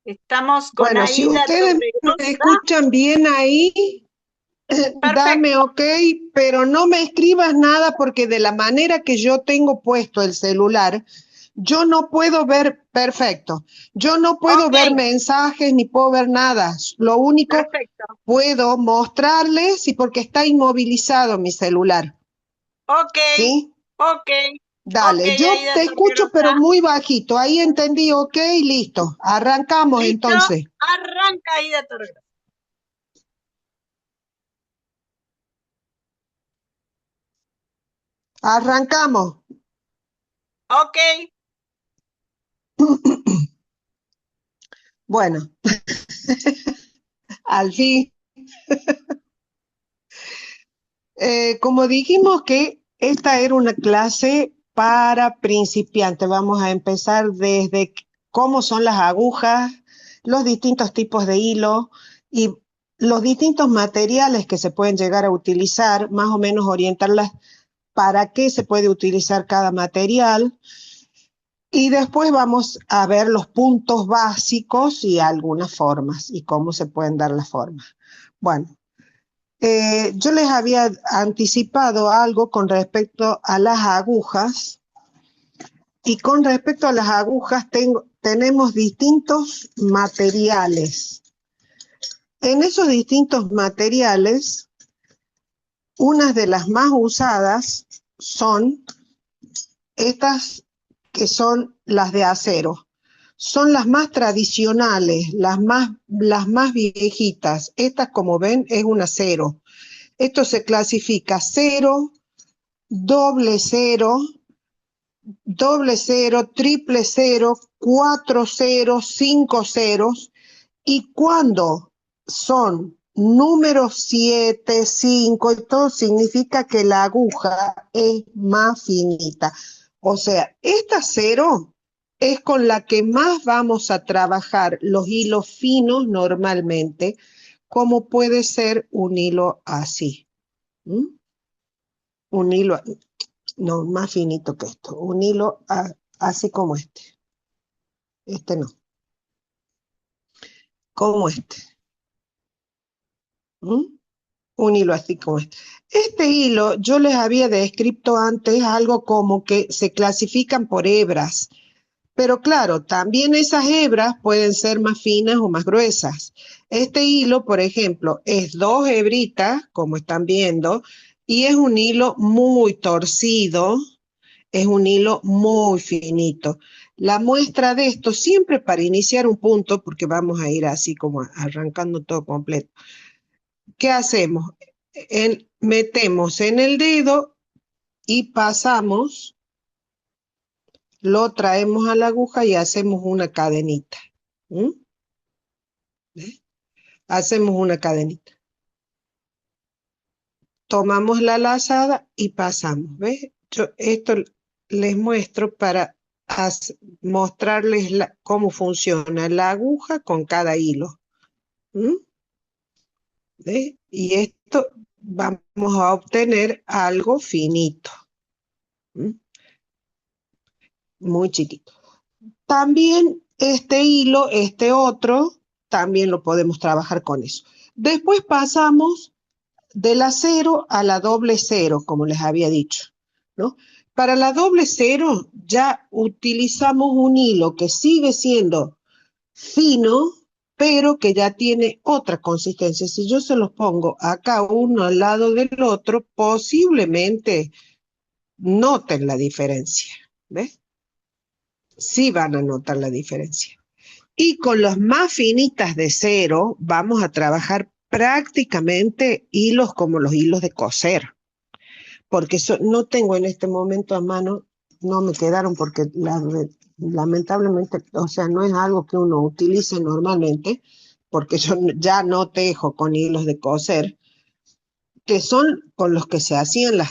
Estamos con Bueno, si Aida ustedes me Torregrosa. escuchan bien ahí, dame Perfecto. ok, pero no me escribas nada porque de la manera que yo tengo puesto el celular, yo no puedo ver perfecto. Yo no puedo Ok, ver mensajes ni puedo ver nada. Lo único perfecto. puedo mostrarles y porque está inmovilizado mi celular. Ok, ¿Sí? ok, ok, Dale, yo Aida te escucho pero Torregrosa. muy bajito. Ahí entendí, ok, listo. Arrancamos ¿Listo? entonces. Arranca Aida Torregrosa. Arrancamos. Ok, Bueno, al fin, como dijimos que esta era una clase para principiantes, vamos a empezar desde cómo son las agujas, los distintos tipos de hilo y los distintos materiales que se pueden llegar a utilizar, más o menos orientarlas para qué se puede utilizar cada material. Y después vamos a ver los puntos básicos y algunas formas y cómo se pueden dar las formas. Bueno, yo les había anticipado algo con respecto a las agujas y con respecto a las agujas tenemos distintos materiales. En esos distintos materiales, unas de las más usadas son estas que son las de acero. Son las más tradicionales, las más viejitas. Estas, como ven, es un acero. Esto se clasifica cero, doble cero, doble cero, triple cero, cuatro ceros, cinco ceros, y cuando son números 7, 5, y todo significa que la aguja es más finita. O sea, esta cero es con la que más vamos a trabajar los hilos finos normalmente, como puede ser un hilo así. ¿Mm? Un hilo, no, más finito que esto, un hilo así como este. Este no, como este. ¿Mm? Un hilo así como este. Este hilo yo les había descrito antes algo como que se clasifican por hebras, pero claro, también esas hebras pueden ser más finas o más gruesas. Este hilo, por ejemplo, es dos hebritas, como están viendo, y es un hilo muy torcido, es un hilo muy finito. La muestra de esto, siempre para iniciar un punto, porque vamos a ir así como arrancando todo completo. ¿Qué hacemos? Metemos en el dedo y pasamos, lo traemos a la aguja y hacemos una cadenita. ¿Mm? ¿Ves? Hacemos una cadenita. Tomamos la lazada y pasamos. ¿Ves? Yo esto les muestro para mostrarles cómo funciona la aguja con cada hilo. ¿Mm? ¿Ves? Y esto vamos a obtener algo finito. ¿Mm? Muy chiquito. También este hilo, este otro, también lo podemos trabajar con eso. Después pasamos de la cero a la doble cero, como les había dicho, ¿no? Para la doble cero ya utilizamos un hilo que sigue siendo fino, pero que ya tiene otra consistencia. Si yo se los pongo acá uno al lado del otro, posiblemente noten la diferencia, ¿ves? Sí van a notar la diferencia. Y con los más finitas de cero vamos a trabajar prácticamente hilos como los hilos de coser, porque no tengo en este momento a mano, no me quedaron porque lamentablemente, o sea, no es algo que uno utilice normalmente, porque yo ya no tejo con hilos de coser, que son con los que se hacían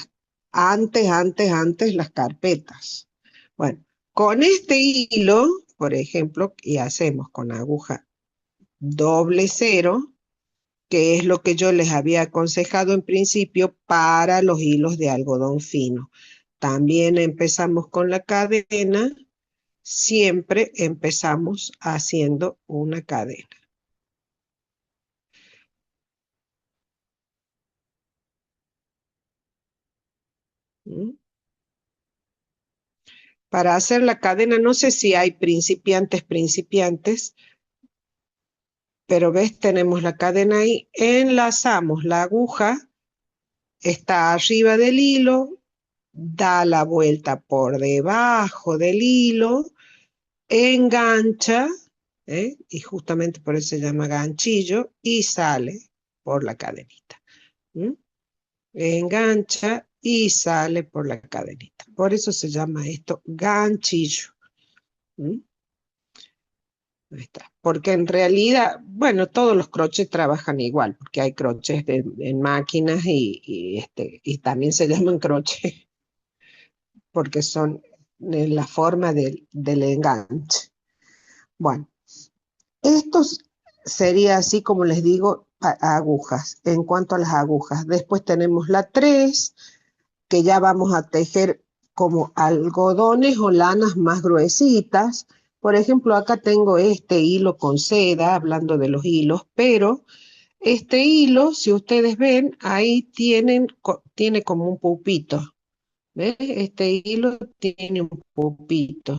antes las carpetas. Bueno, con este hilo, por ejemplo, y hacemos con aguja doble cero, que es lo que yo les había aconsejado en principio para los hilos de algodón fino. También empezamos con la cadena, siempre empezamos haciendo una cadena. ¿Mm? Para hacer la cadena, no sé si hay principiantes, pero ves, tenemos la cadena ahí, enlazamos la aguja, está arriba del hilo, da la vuelta por debajo del hilo, engancha, y justamente por eso se llama ganchillo, y sale por la cadenita. ¿Mm? Engancha y sale por la cadenita. Por eso se llama esto ganchillo. ¿Mm? Ahí está. Porque en realidad, bueno, todos los crochets trabajan igual, porque hay crochets en máquinas y también se llaman crochet porque son en la forma del enganche. Bueno, estos sería así como les digo, agujas. En cuanto a las agujas, después tenemos la 3 que ya vamos a tejer como algodones o lanas más gruesitas. Por ejemplo, acá tengo este hilo con seda, hablando de los hilos, pero este hilo, si ustedes ven, ahí tiene como un pupito. ¿Ves? Este hilo tiene un pupito.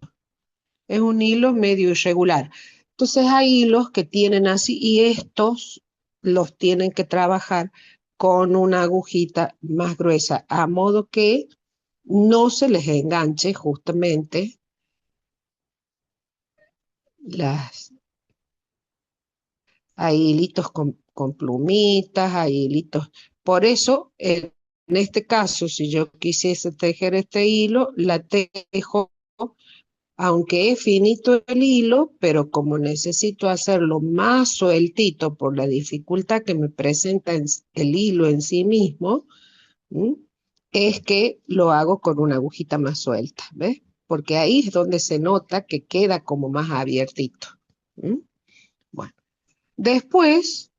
Es un hilo medio irregular. Entonces hay hilos que tienen así y estos los tienen que trabajar con una agujita más gruesa, a modo que no se les enganche justamente las... Hay hilitos con plumitas, hay hilitos. Por eso, en este caso, si yo quisiese tejer este hilo, la tejo aunque es finito el hilo, pero como necesito hacerlo más sueltito por la dificultad que me presenta el hilo en sí mismo, ¿m? Es que lo hago con una agujita más suelta, ¿ves? Porque ahí es donde se nota que queda como más abiertito. ¿M? Bueno, después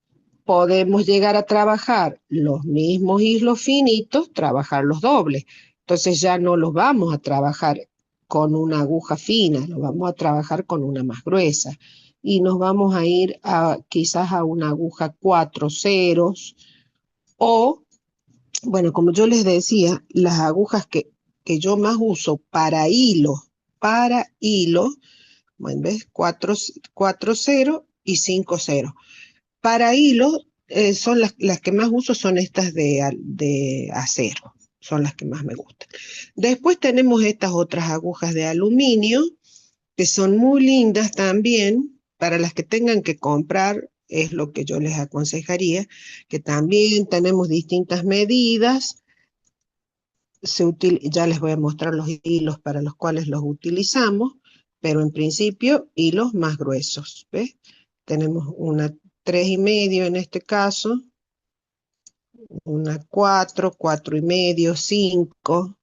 podemos llegar a trabajar los mismos hilos finitos, trabajar los dobles. Entonces ya no los vamos a trabajar con una aguja fina, los vamos a trabajar con una más gruesa. Y nos vamos a ir quizás a una aguja 4 ceros o, bueno, como yo les decía, las agujas que yo más uso para hilo, bueno, ¿ves? 4 ceros y 5 ceros. Para hilo, son las que más uso son estas de acero, son las que más me gustan. Después tenemos estas otras agujas de aluminio, que son muy lindas también, para las que tengan que comprar, es lo que yo les aconsejaría, que también tenemos distintas medidas. Ya les voy a mostrar los hilos para los cuales los utilizamos, pero en principio hilos más gruesos, ¿ves? Tenemos una 3,5 en este caso, una 4, 4,5, 5,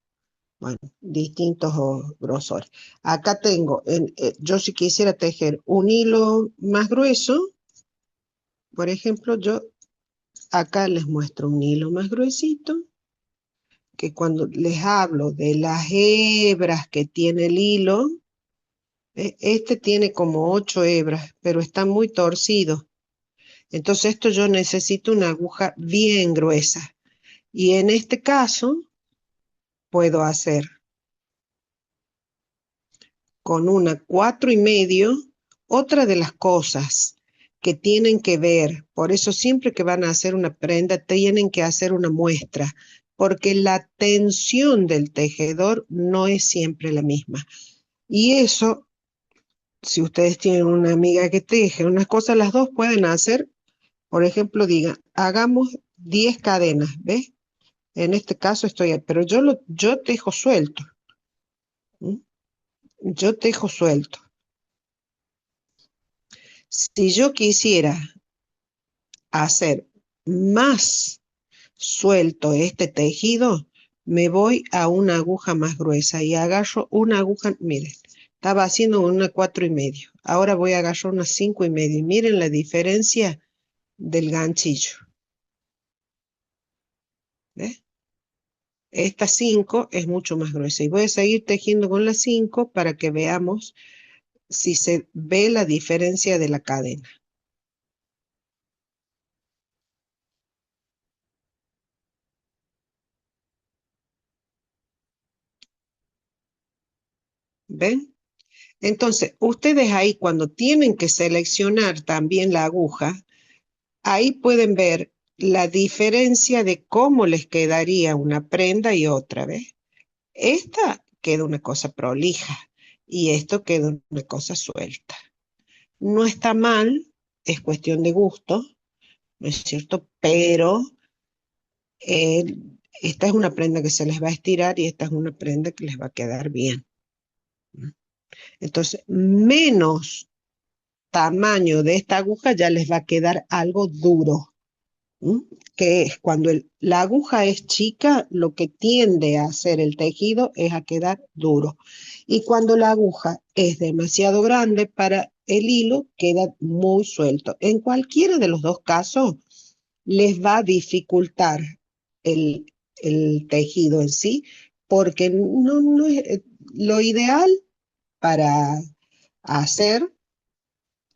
bueno, distintos grosores. Acá tengo, yo si quisiera tejer un hilo más grueso, por ejemplo, yo acá les muestro un hilo más gruesito, que cuando les hablo de las hebras que tiene el hilo, este tiene como 8 hebras, pero está muy torcido. Entonces esto yo necesito una aguja bien gruesa. Y en este caso puedo hacer con una 4,5. Otra de las cosas que tienen que ver, por eso siempre que van a hacer una prenda tienen que hacer una muestra, porque la tensión del tejedor no es siempre la misma. Y eso, si ustedes tienen una amiga que teje unas cosas, las dos pueden hacer. Por ejemplo, digan, hagamos 10 cadenas, ¿ves? En este caso pero yo tejo suelto. ¿M? Yo tejo suelto. Si yo quisiera hacer más suelto este tejido, me voy a una aguja más gruesa y agarro una aguja, miren, estaba haciendo una 4,5. Ahora voy a agarrar una 5,5. Y miren la diferencia del ganchillo. ¿Ves? Esta 5 es mucho más gruesa y voy a seguir tejiendo con la 5 para que veamos si se ve la diferencia de la cadena. ¿Ven? Entonces, ustedes ahí cuando tienen que seleccionar también la aguja, ahí pueden ver la diferencia de cómo les quedaría una prenda y otra, ¿ves? Esta queda una cosa prolija y esto queda una cosa suelta. No está mal, es cuestión de gusto, ¿no es cierto? Pero eh, esta es una prenda que se les va a estirar y esta es una prenda que les va a quedar bien. Entonces, menos tamaño de esta aguja ya les va a quedar algo duro. ¿Mm? Que es cuando la aguja es chica, lo que tiende a hacer el tejido es a quedar duro. Y cuando la aguja es demasiado grande para el hilo, queda muy suelto. En cualquiera de los dos casos, les va a dificultar el, el tejido en sí, porque no es, lo ideal para hacer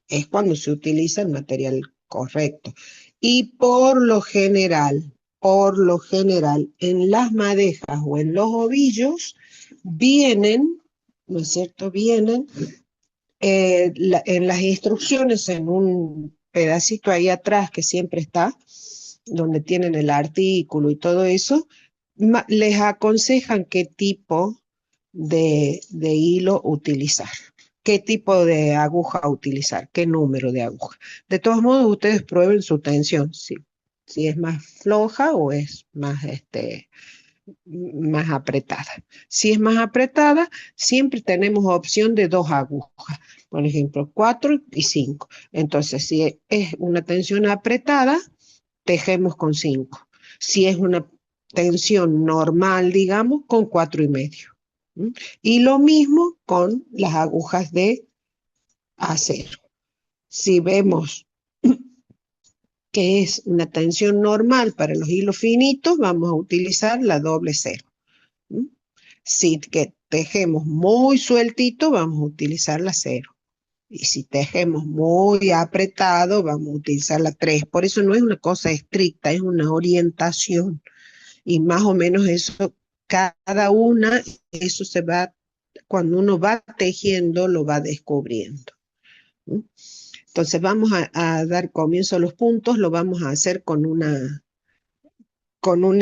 es cuando se utiliza el material correcto. Y por lo general, en las madejas o en los ovillos vienen, ¿no es cierto? Vienen en las instrucciones, en un pedacito ahí atrás que siempre está, donde tienen el artículo y todo eso, les aconsejan qué tipo de hilo utilizar, qué tipo de aguja utilizar, qué número de aguja. De todos modos, ustedes prueben su tensión, si es más floja o es más, más apretada. Si es más apretada, siempre tenemos opción de dos agujas, por ejemplo, 4 y 5. Entonces, si es una tensión apretada, tejemos con 5. Si es una tensión normal, digamos, con 4,5. ¿Mm? Y lo mismo con las agujas de acero. Si vemos que es una tensión normal para los hilos finitos, vamos a utilizar la doble cero. ¿Mm? Si que tejemos muy sueltito, vamos a utilizar la cero. Y si tejemos muy apretado, vamos a utilizar la 3. Por eso no es una cosa estricta, es una orientación. Y más o menos eso, cada una, eso se va, cuando uno va tejiendo, lo va descubriendo. ¿Mm? Entonces vamos a dar comienzo a los puntos, lo vamos a hacer con un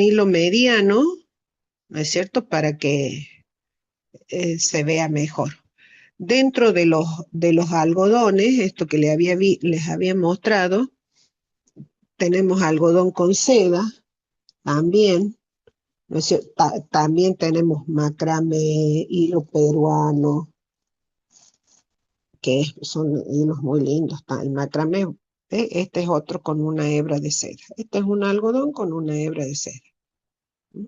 hilo mediano, ¿no es cierto? Para que se vea mejor. Dentro de los algodones, esto que les había mostrado, tenemos algodón con seda también, ¿no es cierto? También tenemos macramé, hilo peruano, que son hilos muy lindos. El macramé, este es otro con una hebra de seda. Este es un algodón con una hebra de seda. ¿Mm?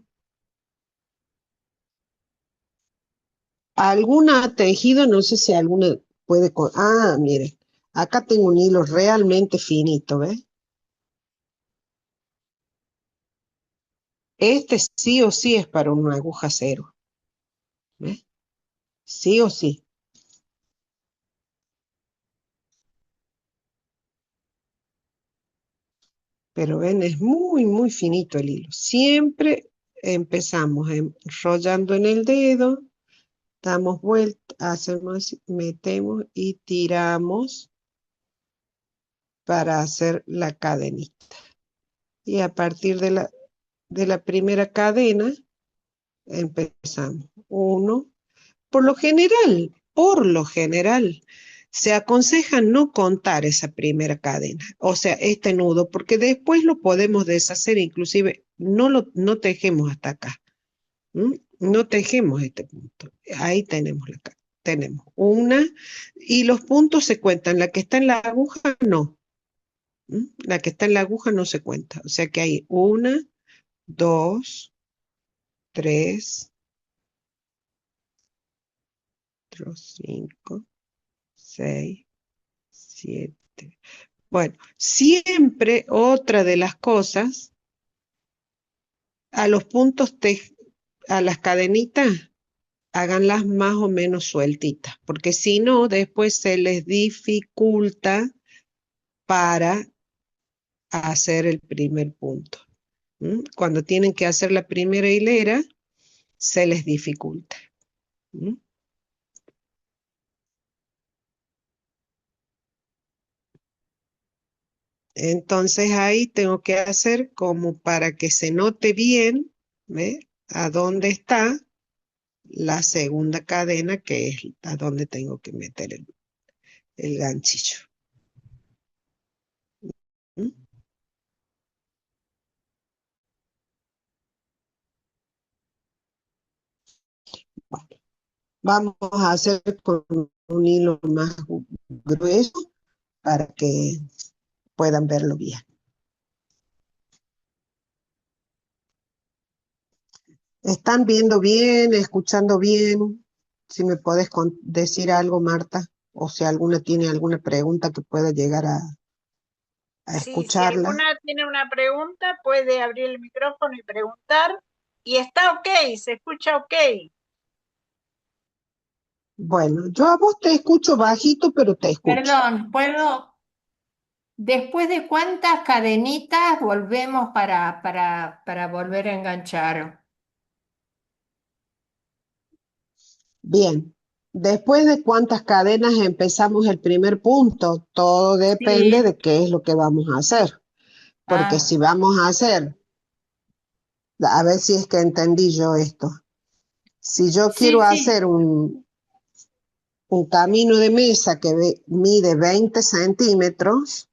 ¿Alguna tejido? No sé si alguna puede... Ah, miren, acá tengo un hilo realmente finito, ¿ves? Este sí o sí es para una aguja cero, ¿ves? Sí o sí. Pero ven, es muy, muy finito el hilo. Siempre empezamos enrollando en el dedo, damos vuelta, hacemos, así, metemos y tiramos para hacer la cadenita. Y a partir de la primera cadena empezamos. Uno, por lo general, se aconseja no contar esa primera cadena, o sea, este nudo, porque después lo podemos deshacer, inclusive no tejemos hasta acá. ¿Mm? No tejemos este punto. Ahí tenemos tenemos una, y los puntos se cuentan. La que está en la aguja, no. ¿Mm? La que está en la aguja no se cuenta. O sea que hay una, dos, tres, cuatro, cinco, seis, siete. Bueno, siempre otra de las cosas, a los puntos, a las cadenitas, háganlas más o menos sueltitas, porque si no, después se les dificulta para hacer el primer punto. ¿M? Cuando tienen que hacer la primera hilera, se les dificulta. ¿M? Entonces ahí tengo que hacer como para que se note bien, ¿ve? A dónde está la segunda cadena, que es a donde tengo que meter el ganchillo. ¿M? Bueno, vamos a hacer con un hilo más grueso para que puedan verlo bien. ¿Están viendo bien, escuchando bien? Si me podés decir algo, Marta, o si alguna tiene alguna pregunta que pueda llegar a Sí, si escucharla. alguna tiene una pregunta, puede abrir el micrófono y preguntar. Y está ok, se escucha ok. Bueno, yo a vos te escucho bajito, pero te escucho. Perdón, ¿puedo? ¿Después de cuántas cadenitas volvemos para volver a enganchar? Bien. Después de cuántas cadenas empezamos el primer punto, todo depende Sí. de qué es lo que vamos a hacer. Porque Ah, si vamos a hacer, a ver si es que entendí yo esto. Si yo quiero sí, hacer sí. un camino de mesa que mide 20 centímetros,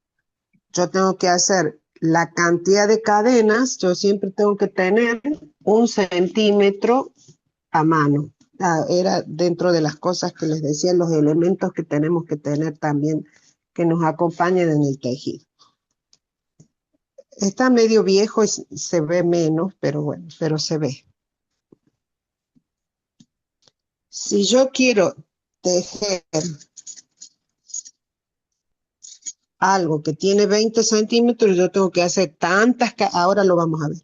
yo tengo que hacer la cantidad de cadenas, yo siempre tengo que tener 1 centímetro a mano. Era dentro de las cosas que les decía, los elementos que tenemos que tener también que nos acompañen en el tejido. Está medio viejo y se ve menos, pero bueno, pero se ve. Si yo quiero tejer algo que tiene 20 centímetros, yo tengo que hacer ahora lo vamos a ver,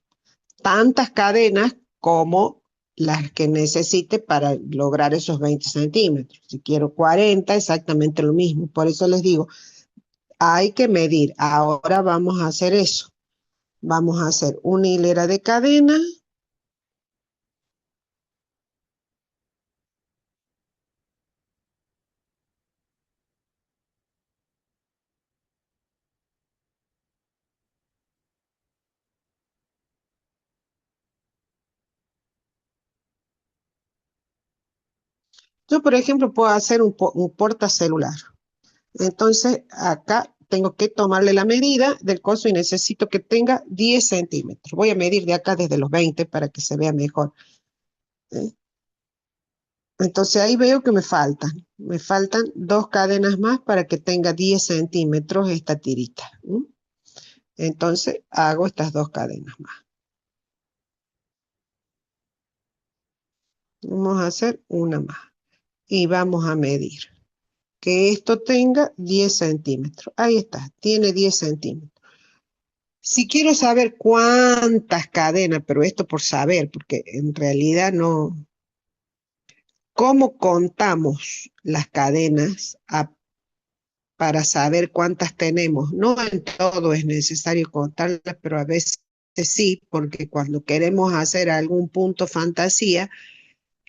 tantas cadenas como las que necesite para lograr esos 20 centímetros. Si quiero 40, exactamente lo mismo. Por eso les digo, hay que medir. Ahora vamos a hacer eso. Vamos a hacer una hilera de cadena. Yo, por ejemplo, puedo hacer un portacelular. Entonces, acá tengo que tomarle la medida del coso y necesito que tenga 10 centímetros. Voy a medir de acá desde los 20 para que se vea mejor. ¿Eh? Entonces ahí veo que me faltan 2 cadenas más para que tenga 10 centímetros esta tirita. ¿Mm? Entonces hago estas 2 cadenas más. Vamos a hacer una más y vamos a medir que esto tenga 10 centímetros. Ahí está, tiene 10 centímetros. Si quiero saber cuántas cadenas, pero esto por saber, porque en realidad no, ¿cómo contamos las cadenas para saber cuántas tenemos? No en todo es necesario contarlas, pero a veces sí, porque cuando queremos hacer algún punto fantasía,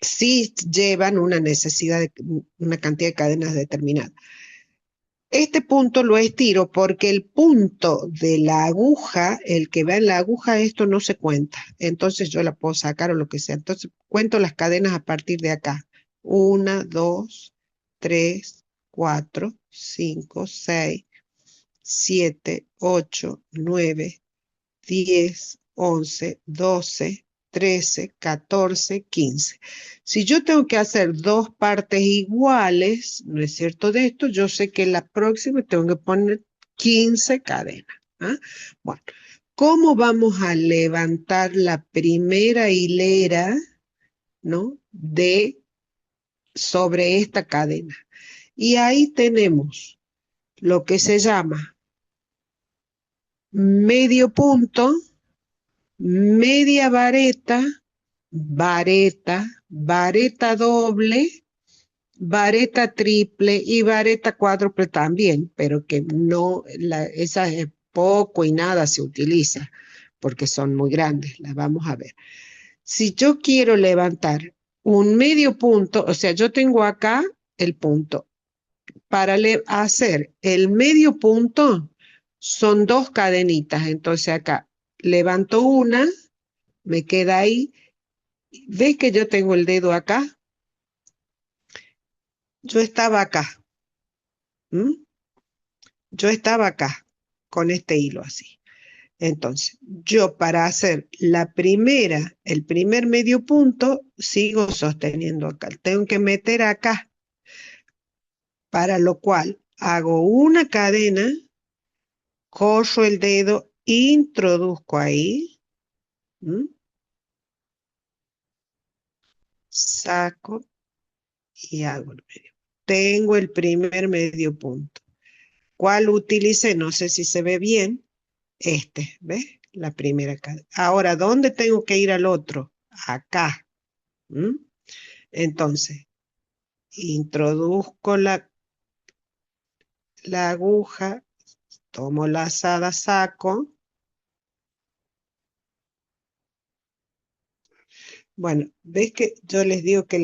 sí llevan una necesidad de una cantidad de cadenas determinada. Este punto lo estiro porque el punto de la aguja, el que va en la aguja, esto no se cuenta. Entonces yo la puedo sacar o lo que sea. Entonces cuento las cadenas a partir de acá. 1, 2, 3, 4, 5, 6, 7, 8, 9, 10, 11, 12, 13, 14, 15. Si yo tengo que hacer 2 partes iguales, ¿no es cierto? De esto, yo sé que la próxima tengo que poner 15 cadenas. ¿Ah? Bueno, ¿cómo vamos a levantar la primera hilera, ¿no? Sobre esta cadena? Y ahí tenemos lo que se llama medio punto, media vareta, vareta, vareta doble, vareta triple y vareta cuádruple también, pero que no, esa es poco y nada se utiliza porque son muy grandes, las vamos a ver. Si yo quiero levantar un medio punto, o sea, yo tengo acá el punto. Para hacer el medio punto son dos cadenitas, entonces acá levanto una, me queda ahí. ¿Ves que yo tengo el dedo acá? Yo estaba acá. ¿Mm? Yo estaba acá con este hilo así. Entonces, yo para hacer el primer medio punto, sigo sosteniendo acá. Tengo que meter acá, para lo cual hago una cadena, corro el dedo, introduzco ahí, ¿m? Saco y hago el medio. Tengo el primer medio punto. ¿Cuál utilicé? No sé si se ve bien. Este, ¿ves? La primera cadena. Ahora, ¿dónde tengo que ir al otro? Acá. ¿M? Entonces, introduzco la aguja, tomo la lazada, saco. Bueno, ves que yo les digo que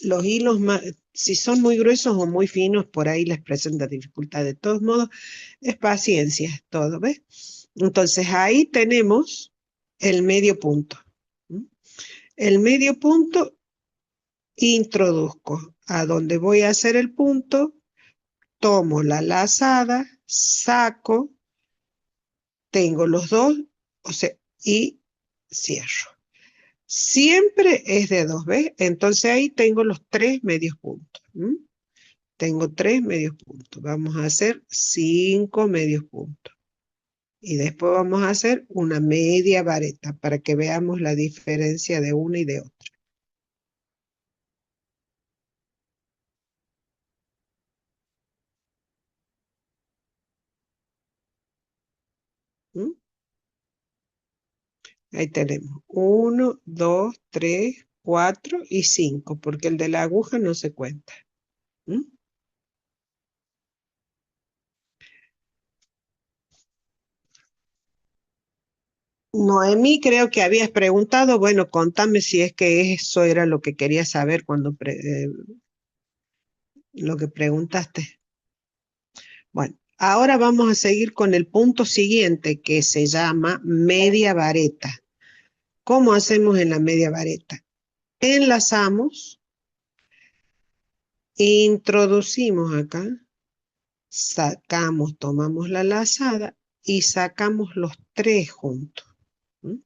los hilos, si son muy gruesos o muy finos, por ahí les presenta dificultad. De todos modos, es paciencia, todo, ¿ves? Entonces ahí tenemos el medio punto. ¿Mm? El medio punto introduzco a donde voy a hacer el punto, tomo la lazada, saco, tengo los dos, o sea, y cierro. Siempre es de dos, ¿ves? Entonces ahí tengo los tres medios puntos. ¿M? Tengo tres medios puntos. Vamos a hacer 5 medios puntos. Y después vamos a hacer una media vareta para que veamos la diferencia de una y de otra. ¿M? Ahí tenemos 1, 2, 3, 4 y 5, porque el de la aguja no se cuenta. ¿M? Noemí, creo que habías preguntado, bueno, contame si es que eso era lo que querías saber cuando lo que preguntaste. Bueno, ahora vamos a seguir con el punto siguiente que se llama media vareta. ¿Cómo hacemos en la media vareta? Enlazamos, introducimos acá, sacamos, tomamos la lazada y sacamos los tres juntos. ¿Mm?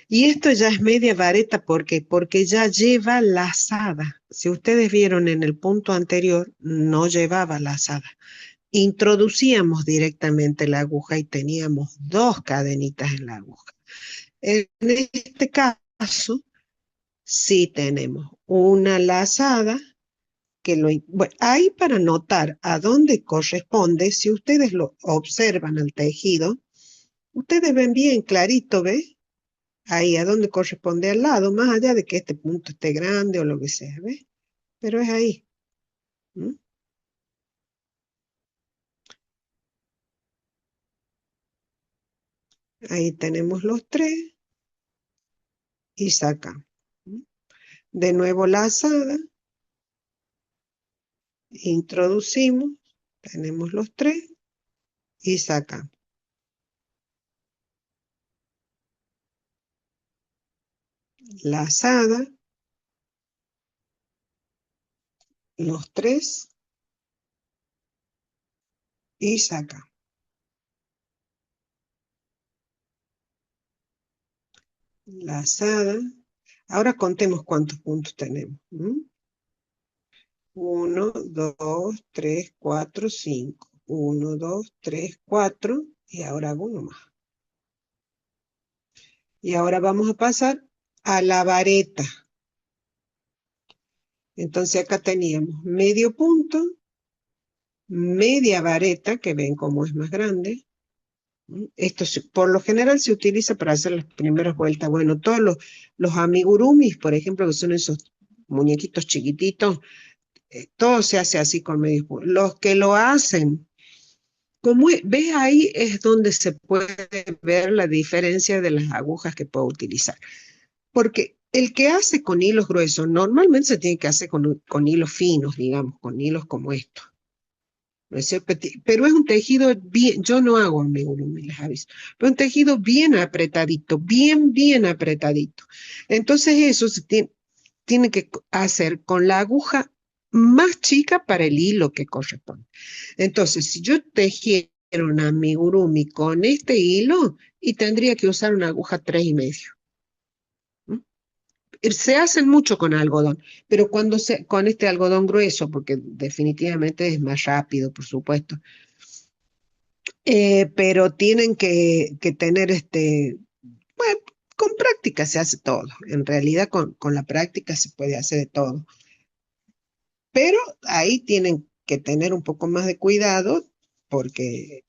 Y esto ya es media vareta, ¿por qué? Porque ya lleva lazada. Si ustedes vieron en el punto anterior, no llevaba lazada. Introducíamos directamente la aguja y teníamos dos cadenitas en la aguja. En este caso, sí tenemos una lazada que bueno, ahí para notar a dónde corresponde, si ustedes lo observan al tejido, ustedes ven bien clarito, ¿ves? Ahí a dónde corresponde al lado, más allá de que este punto esté grande o lo que sea, ¿ves? Pero es ahí. ¿M? Ahí tenemos los tres y sacamos. ¿M? De nuevo lazada, introducimos, tenemos los tres y sacamos. Lazada, los tres y sacamos. Lazada. Ahora contemos cuántos puntos tenemos. 1, 2, 3, 4, 5. 1, 2, 3, 4. Y ahora hago uno más. Y ahora vamos a pasar a la vareta. Entonces acá teníamos medio punto, media vareta, que ven cómo es más grande, Esto por lo general se utiliza para hacer las primeras vueltas. Bueno, todos los amigurumis, por ejemplo, que son esos muñequitos chiquititos, todo se hace así con medios puntos. Los que lo hacen, como ves ahí es donde se puede ver la diferencia de las agujas que puedo utilizar. Porque el que hace con hilos gruesos, normalmente se tiene que hacer con hilos finos, digamos, con hilos como estos. ¿No es cierto? Pero es un tejido bien, yo no hago amigurumi, les aviso, pero un tejido bien apretadito, bien apretadito. Entonces eso se tiene que hacer con la aguja más chica para el hilo que corresponde. Entonces, si yo tejiera un amigurumi con este hilo, y tendría que usar una aguja 3,5. Se hacen mucho con algodón, pero con este algodón grueso, porque definitivamente es más rápido, por supuesto, pero tienen que tener bueno, con práctica se hace todo. En realidad con la práctica se puede hacer de todo. Pero ahí tienen que tener un poco más de cuidado porque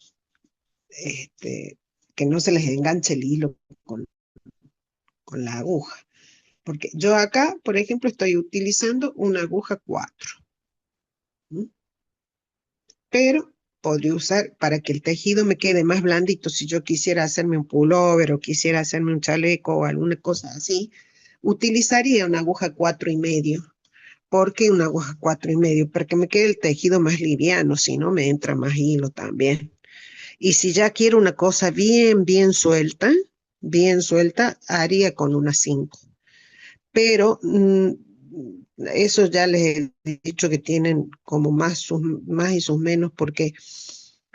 que no se les enganche el hilo con, con la aguja. Porque yo acá, por ejemplo, estoy utilizando una aguja 4. ¿Mm? Pero podría usar para que el tejido me quede más blandito. Si yo quisiera hacerme un pullover o quisiera hacerme un chaleco o alguna cosa así, utilizaría una aguja 4,5. ¿Por qué una aguja 4,5? Para que me quede el tejido más liviano, si no me entra más hilo también. Y si ya quiero una cosa bien suelta, haría con una 5. Pero eso ya les he dicho que tienen como más y sus menos, porque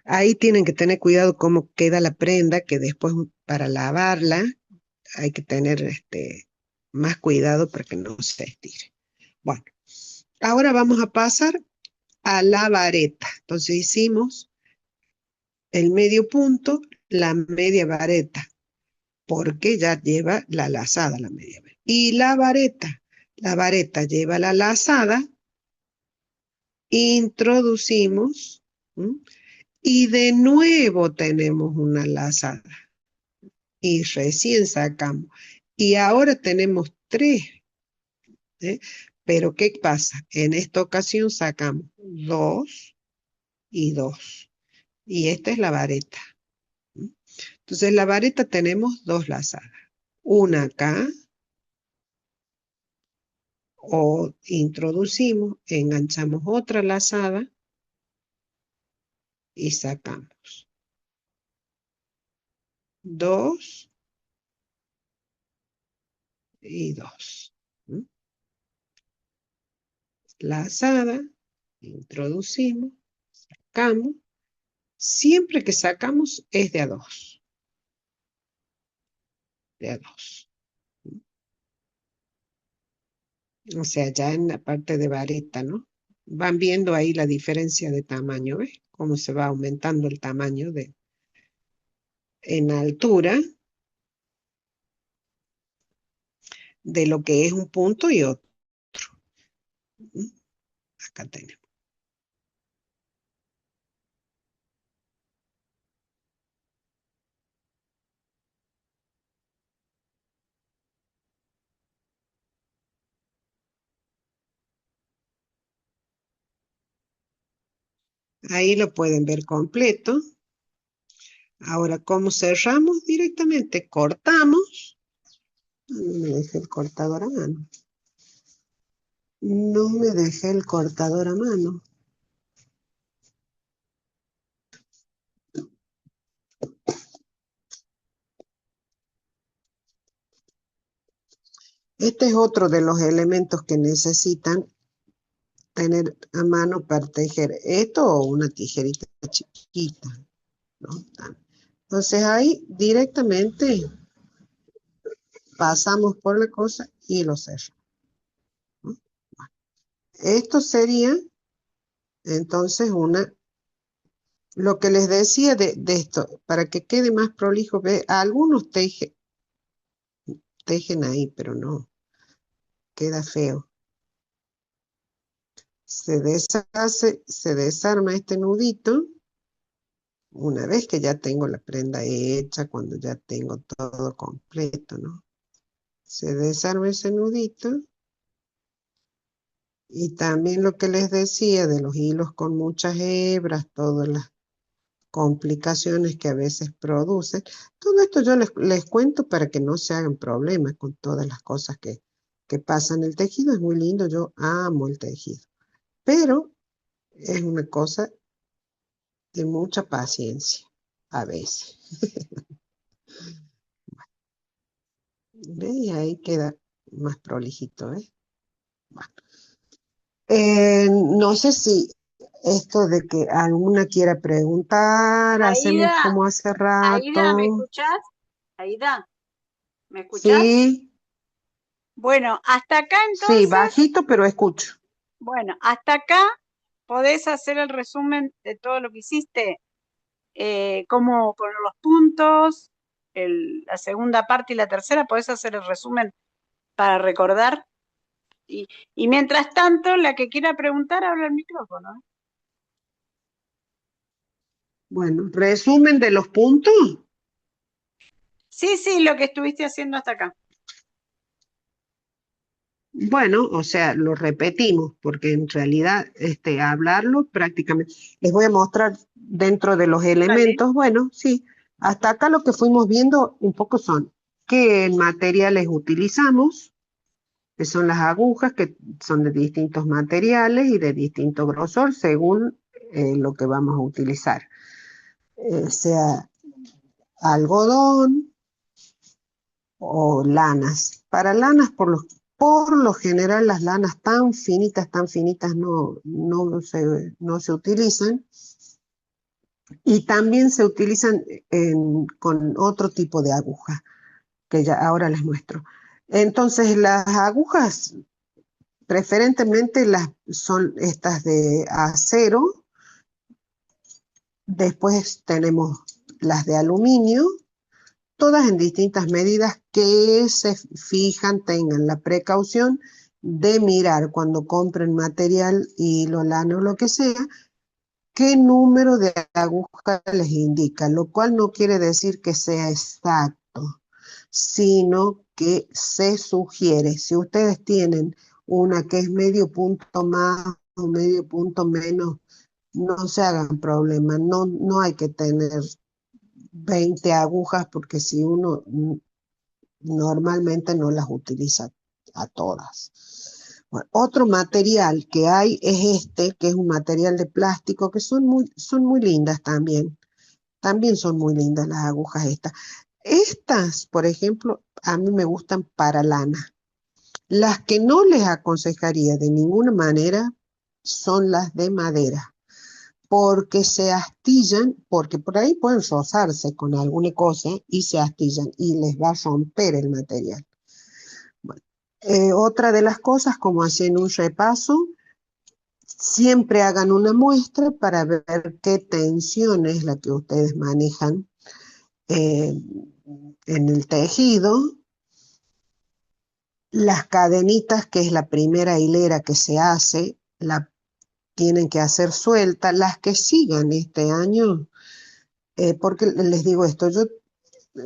ahí tienen que tener cuidado cómo queda la prenda, que después para lavarla hay que tener más cuidado para que no se estire. Bueno, ahora vamos a pasar a la vareta. Entonces hicimos el medio punto, la media vareta, porque ya lleva la lazada la media vareta. Y la vareta lleva la lazada, introducimos, ¿m? Y de nuevo tenemos una lazada y recién sacamos. Y ahora tenemos 3, ¿eh? Pero ¿qué pasa? En esta ocasión sacamos 2 y 2. Y esta es la vareta. Entonces, en la vareta tenemos 2 lazadas. Una acá, o introducimos, enganchamos otra lazada y sacamos. 2 y 2. Lazada, introducimos, sacamos. Siempre que sacamos es de a 2. De a 2. O sea, ya en la parte de vareta, ¿no? Van viendo ahí la diferencia de tamaño, ¿ves? Cómo se va aumentando el tamaño en altura de lo que es un punto y otro. Acá tenemos. Ahí lo pueden ver completo. Ahora, ¿cómo cerramos? Directamente cortamos. No me dejé el cortador a mano. No me dejé el cortador a mano. Este es otro de los elementos que necesitan tener a mano para tejer. Esto o una tijerita chiquita, ¿no? Entonces ahí directamente pasamos por la cosa y lo cerramos, ¿no? Esto sería entonces lo que les decía de esto, para que quede más prolijo, algunos tejen ahí, pero no, queda feo. Se desarma este nudito, una vez que ya tengo la prenda hecha, cuando ya tengo todo completo, ¿no? Se desarma ese nudito. Y también lo que les decía de los hilos con muchas hebras, todas las complicaciones que a veces producen. Todo esto yo les cuento para que no se hagan problemas con todas las cosas que pasan. El tejido es muy lindo, yo amo el tejido, pero es una cosa de mucha paciencia a veces. ¿Ve? Y ahí queda más prolijito, ¿eh? Bueno. No sé si esto de que alguna quiera preguntar, hacemos Aida, como hace Aida, ¿me rato. escuchás? Aida, ¿me escuchás? Sí, Bueno, hasta acá sí, entonces, bajito, pero escucho. bueno, hasta acá podés hacer el resumen de todo lo que hiciste, cómo poner los puntos, la segunda parte y la tercera, podés hacer el resumen para recordar. Y, y mientras tanto, la que quiera preguntar, habla el micrófono. ¿Eh? Bueno, resumen de los puntos. Sí, sí, lo que estuviste haciendo hasta acá. Bueno, o sea, lo repetimos, porque en realidad hablarlo prácticamente. Les voy a mostrar dentro de los Dale. elementos. Bueno, sí, hasta acá lo que fuimos viendo un poco son qué materiales utilizamos, que son las agujas, que son de distintos materiales y de distinto grosor según lo que vamos a utilizar. Sea algodón o lanas. Para lanas, por lo general, las lanas tan finitas no se utilizan. Y también se utilizan con otro tipo de aguja, que ya ahora les muestro. Entonces, las agujas preferentemente son estas de acero, después tenemos las de aluminio, todas en distintas medidas que se fijan, tengan la precaución de mirar cuando compren material, hilo, lana o lo que sea, qué número de aguja les indica, lo cual no quiere decir que sea exacto, sino que se sugiere. Si ustedes tienen una que es medio punto más o medio punto menos, no se hagan problema, no hay que tener 20 agujas porque si uno normalmente no las utiliza a todas. Bueno, otro material que hay es que es un material de plástico, que son muy lindas también. También son muy lindas las agujas estas. Estas, por ejemplo, a mí me gustan para lana. Las que no les aconsejaría de ninguna manera son las de madera, porque se astillan, porque por ahí pueden rozarse con alguna cosa y se astillan y les va a romper el material. Bueno, otra de las cosas, como hacen un repaso, siempre hagan una muestra para ver qué tensión es la que ustedes manejan eh, en el tejido. Las cadenitas, que es la primera hilera que se hace, la tienen que hacer suelta. Las que sigan este año, porque les digo esto, yo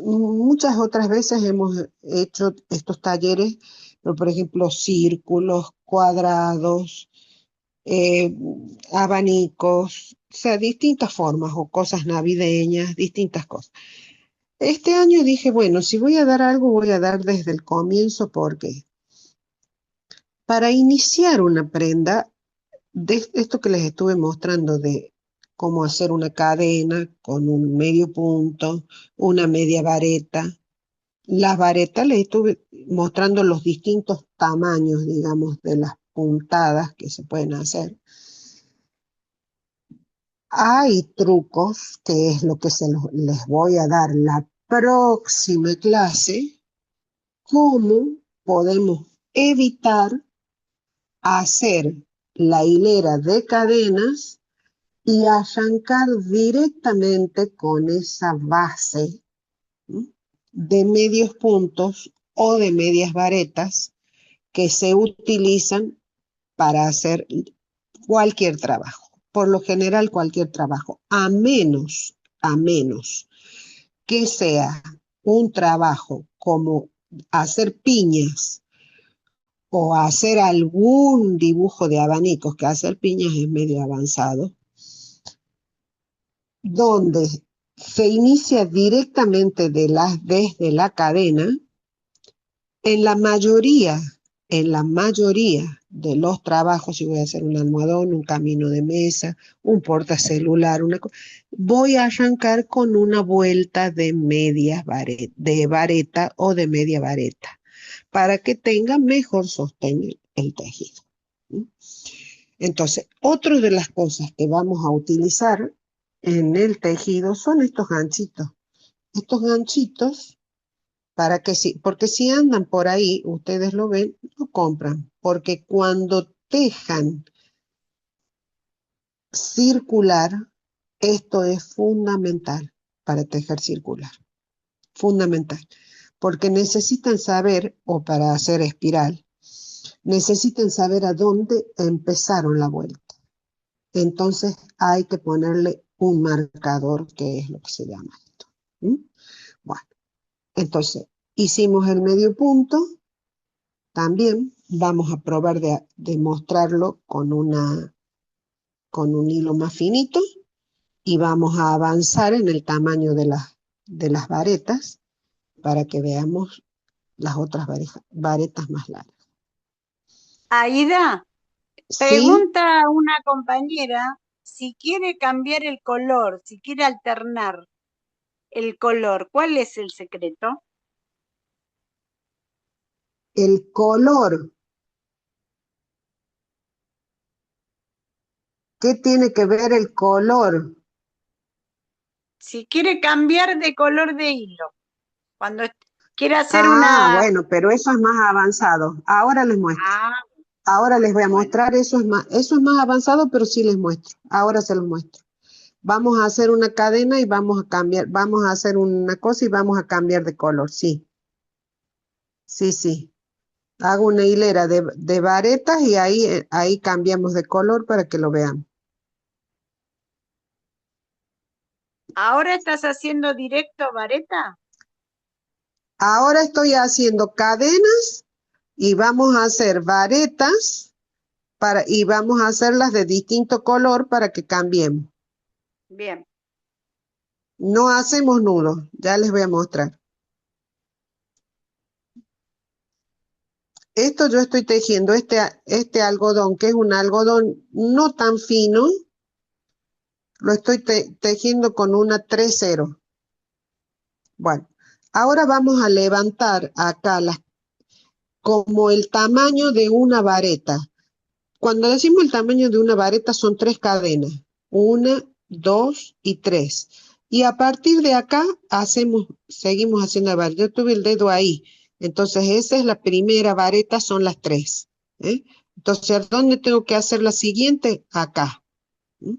muchas otras veces hemos hecho estos talleres, pero por ejemplo, círculos, cuadrados, eh, abanicos, o sea, distintas formas o cosas navideñas, distintas cosas. Este año dije, bueno, si voy a dar algo, voy a dar desde el comienzo, porque para iniciar una prenda, de esto que les estuve mostrando de cómo hacer una cadena con un medio punto, una media vareta, las varetas les estuve mostrando los distintos tamaños, digamos, de las puntadas que se pueden hacer. Hay trucos, que es lo que les voy a dar la próxima clase, cómo podemos evitar hacer la hilera de cadenas y arrancar directamente con esa base, ¿m? De medios puntos o de medias varetas que se utilizan para hacer cualquier trabajo. Por lo general, cualquier trabajo, a menos a menos que sea un trabajo como hacer piñas o hacer algún dibujo de abanicos, que hacer piñas es medio avanzado, donde se inicia directamente desde la cadena, en la mayoría, en la mayoría de los trabajos, si voy a hacer un almohadón, un camino de mesa, un portacelular, voy a arrancar con una vuelta de de vareta o de media vareta, para que tenga mejor sostén el tejido. Entonces, otra de las cosas que vamos a utilizar en el tejido son estos ganchitos. Estos ganchitos, para que sí, porque si andan por ahí, ustedes lo ven, lo compran. Porque cuando tejan circular, esto es fundamental para tejer circular. Fundamental. Porque necesitan saber, o para hacer espiral, necesitan saber a dónde empezaron la vuelta. Entonces hay que ponerle un marcador, que es lo que se llama esto. ¿Mm? Bueno, entonces hicimos el medio punto. También vamos a probar de mostrarlo con un hilo más finito y vamos a avanzar en el tamaño de las varetas para que veamos las otras varetas más largas. Aida, ¿Sí? pregunta a una compañera si quiere cambiar el color, si quiere alternar el color, ¿cuál es el secreto? El color. ¿Qué tiene que ver el color? Si quiere cambiar de color de hilo, cuando quiere hacer Ah, una... bueno, pero eso es más avanzado. Ahora les muestro. Ah, Ahora les voy a bueno. mostrar, eso es más avanzado, pero sí les muestro. Ahora se los muestro. Vamos a hacer una cadena y vamos a cambiar, vamos a hacer una cosa y vamos a cambiar de color. Sí, sí, sí. Hago una hilera de varetas y ahí cambiamos de color para que lo vean. ¿Ahora estás haciendo directo vareta? Ahora estoy haciendo cadenas y vamos a hacer varetas y vamos a hacerlas de distinto color para que cambiemos. Bien. No hacemos nudos, ya les voy a mostrar. Esto yo estoy tejiendo este algodón, que es un algodón no tan fino, lo estoy tejiendo con una 3-0. Bueno, ahora vamos a levantar acá como el tamaño de una vareta. Cuando decimos el tamaño de una vareta son 3 cadenas. 1, 2 y 3. Y a partir de acá seguimos haciendo la vareta. Yo tuve el dedo ahí. Entonces esa es la primera vareta, son las 3. ¿Eh? Entonces, ¿dónde tengo que hacer la siguiente? Acá. ¿Mm?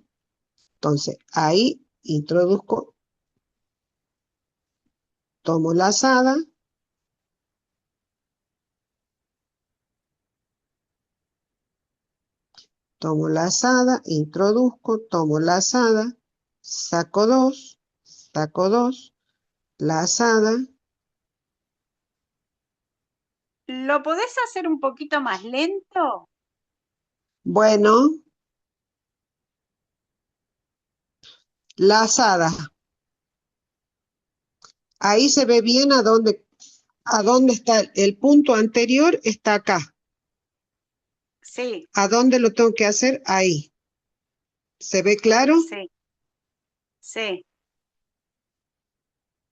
Entonces, ahí introduzco, tomo lazada, tomo lazada, introduzco, tomo lazada, saco 2, lazada. ¿Lo podés hacer un poquito más lento? Bueno, lazada. Ahí se ve bien a dónde está el punto anterior, está acá. Sí, ¿A dónde lo tengo que hacer? Ahí. ¿Se ve claro? sí, sí.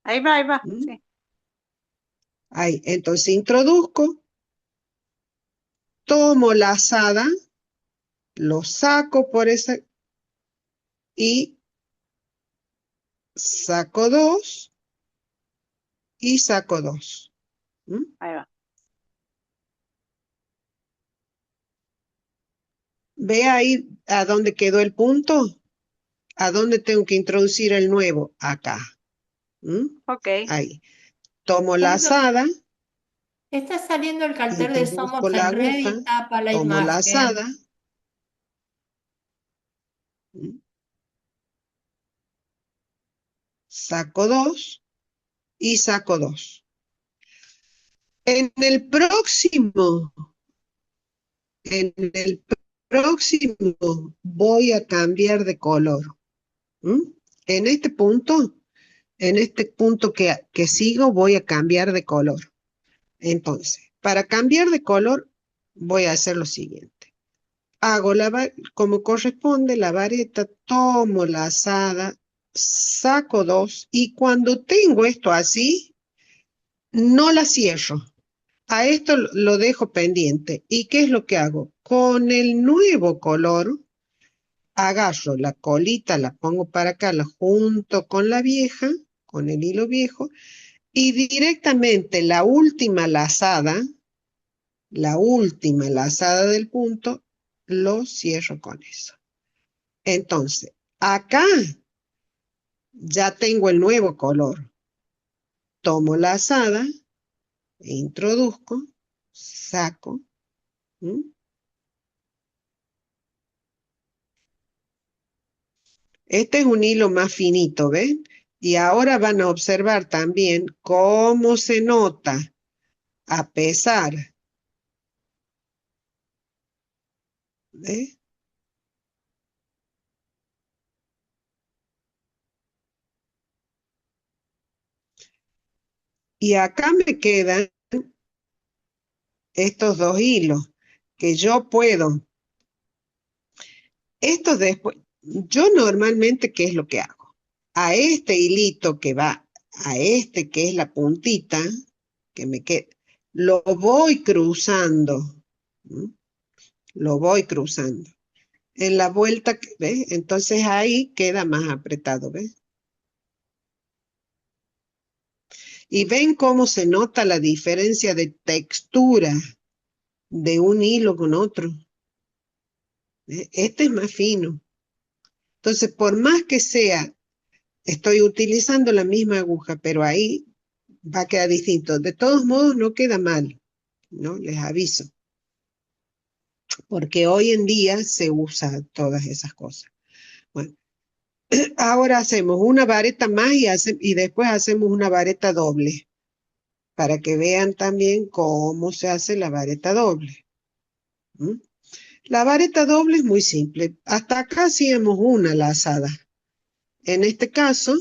Ahí va, ¿Mm? sí. Ahí. Entonces introduzco, tomo lazada, lo saco por esa y saco 2 y saco 2. Ahí va. ¿Ve ahí a dónde quedó el punto? ¿A dónde tengo que introducir el nuevo? Acá. ¿Mm? Ok. Ahí. Tomo Perdón, lazada, está saliendo el cartel de introduzco Somos la en Red aguja, y tapa la tomo imagen. lazada. ¿Mm? saco 2 y saco 2. En el próximo voy a cambiar de color. ¿Mm? En este punto, que sigo, voy a cambiar de color. Entonces, para cambiar de color, voy a hacer lo siguiente. Hago como corresponde la vareta, tomo la azada, saco 2 y cuando tengo esto así, no la cierro. A esto lo dejo pendiente. ¿Y qué es lo que hago? Con el nuevo color, agarro la colita, la pongo para acá, la junto con la vieja, con el hilo viejo, y directamente la última lazada del punto, lo cierro con eso. Entonces, acá ya tengo el nuevo color. Tomo la lazada, introduzco, saco. ¿Mm? Este es un hilo más finito, ¿ven? Y ahora van a observar también cómo se nota, a pesar, ¿ves? Y acá me quedan estos 2 hilos que yo puedo. Estos después, yo normalmente, ¿qué es lo que hago? A este hilito que va, a este que es la puntita, que me queda, lo voy cruzando. ¿Mm? Lo voy cruzando. En la vuelta, ¿ves? Entonces ahí queda más apretado, ¿ves? Y ven cómo se nota la diferencia de textura de un hilo con otro. ¿Ves? Este es más fino. Entonces, por más que sea, estoy utilizando la misma aguja, pero ahí va a quedar distinto. De todos modos, no queda mal, ¿no? Les aviso. Porque hoy en día se usa todas esas cosas. Bueno, ahora hacemos una vareta más y después hacemos una vareta doble, para que vean también cómo se hace la vareta doble. ¿Mm? La vareta doble es muy simple. Hasta acá hacíamos una lazada. En este caso,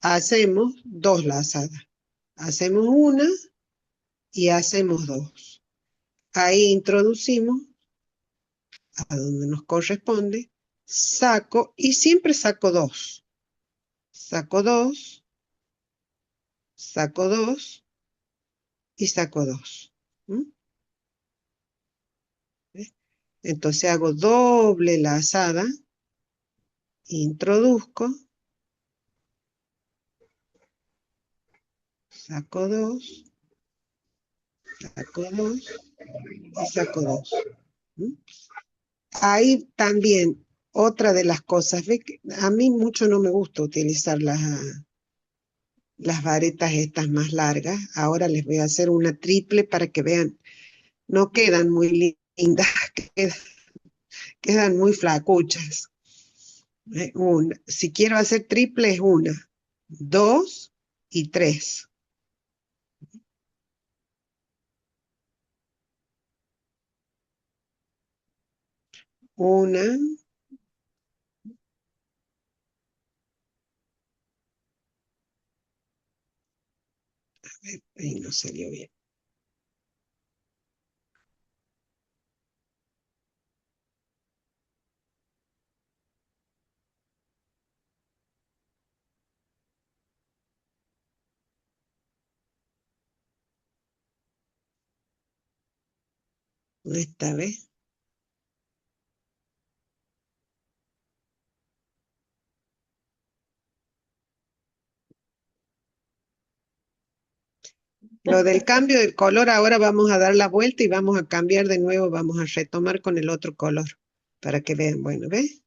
hacemos 2 lazadas. Hacemos una y hacemos 2. Ahí introducimos a donde nos corresponde, saco y siempre saco 2. Saco 2, saco 2 y saco 2. ¿Mm? ¿Ves? Entonces hago doble lazada, introduzco, saco 2, saco 2 y saco 2. ¿Mm? Ahí también otra de las cosas, ¿ve? Que a mí mucho no me gusta utilizar las varetas estas más largas. Ahora les voy a hacer una triple para que vean. No quedan muy lindas, quedan muy flacuchas. Si quiero hacer triple es 1, 2 y 3. Una, ahí no salió bien. Esta vez. Lo del cambio del color, ahora vamos a dar la vuelta y vamos a cambiar de nuevo, vamos a retomar con el otro color, para que vean, bueno, ¿ves?